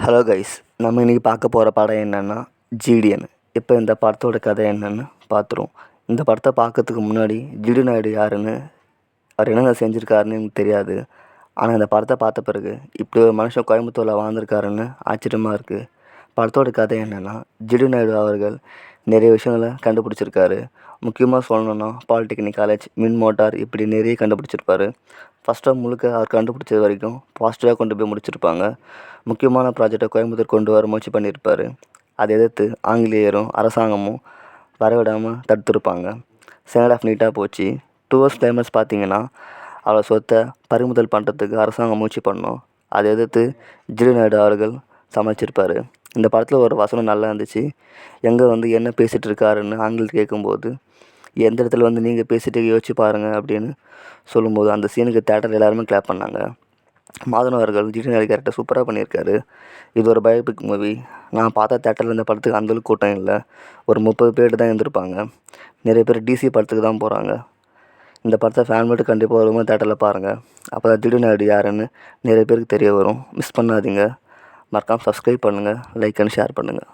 Hello guys, நம்ம இன்றைக்கி பார்க்க போகிற படம் என்னென்னா ஜிடிஎன். இப்போ இந்த படத்தோட கதை என்னென்னு பார்த்துருவோம். இந்த படத்தை பார்க்கறதுக்கு முன்னாடி ஜிடி நாயுடு யாருன்னு, அவர் என்னென்ன செஞ்சுருக்காருன்னு எனக்கு தெரியாது. ஆனால் இந்த படத்தை பார்த்த பிறகு இப்படி ஒரு மனுஷன் கோயம்புத்தூரில் வாழ்ந்துருக்காருன்னு ஆச்சரியமாக இருக்குது. படத்தோட கதை என்னென்னா, ஜிடி நாயுடு அவர்கள் நிறைய விஷயங்களை கண்டுபிடிச்சிருக்காரு. முக்கியமாக சொல்லணுன்னா பாலிடெக்னிக் காலேஜ், மின் மோட்டார், இப்படி நிறைய கண்டுபிடிச்சிருப்பார். ஃபஸ்ட்டாக முழுக்க அவர் கண்டுபிடிச்சது வரைக்கும் பாசிட்டிவாக கொண்டு போய் முடிச்சிருப்பாங்க. முக்கியமான ப்ராஜெக்டை கோயம்புத்தூர் கொண்டு வர முயற்சி பண்ணியிருப்பார். அதை எதிர்த்து ஆங்கிலேயரும் அரசாங்கமும் வரவிடாமல் தடுத்துருப்பாங்க. செகண்ட் ஆஃப் நீட்டாக போச்சு. டுவர்ஸ் கிளைமேக்ஸ் பார்த்தீங்கன்னா, அவளை சொத்தை பறிமுதல் பண்ணுறதுக்கு அரசாங்கம் முயற்சி பண்ணோம். அதை எதிர்த்து ஜிடி நாயுடு அவர்கள் சமைச்சிருப்பார். இந்த படத்தில் ஒரு வசனம் நல்லா இருந்துச்சு. எங்கே என்ன பேசிகிட்டு இருக்காருன்னு ஆங்கிலத்தில் கேட்கும்போது, எந்த இடத்துல நீங்கள் பேசிட்டு யோசிச்சு பாருங்கள் அப்படின்னு சொல்லும்போது அந்த சீனுக்கு தேட்டரில் எல்லாருமே கிளாப் பண்ணாங்க. மாதவன் அவர்கள் ஜிடி நாயுடு கேரக்டர் சூப்பராக பண்ணியிருக்காரு. இது ஒரு பயோபிக் மூவி. நான் பார்த்த தேட்டரில் இந்த படத்துக்கு அந்தளவுக்கு கூட்டம் இல்லை. ஒரு 30 பேர் தான் இருந்திருப்பாங்க. நிறைய பேர் டிசி படத்துக்கு தான் போகிறாங்க. இந்த படத்தை ஃபேன் மட்டும் கண்டிப்பாக வரும்போது தேட்டரில் பாருங்கள். அப்போ தான் ஜிடி நாயுடு யாருன்னு நிறைய பேருக்கு தெரிய வரும். மிஸ் பண்ணாதீங்க. மறக்காமல் சப்ஸ்கிரைப் பண்ணுங்கள், லைக் அண்ட் ஷேர் பண்ணுங்கள்.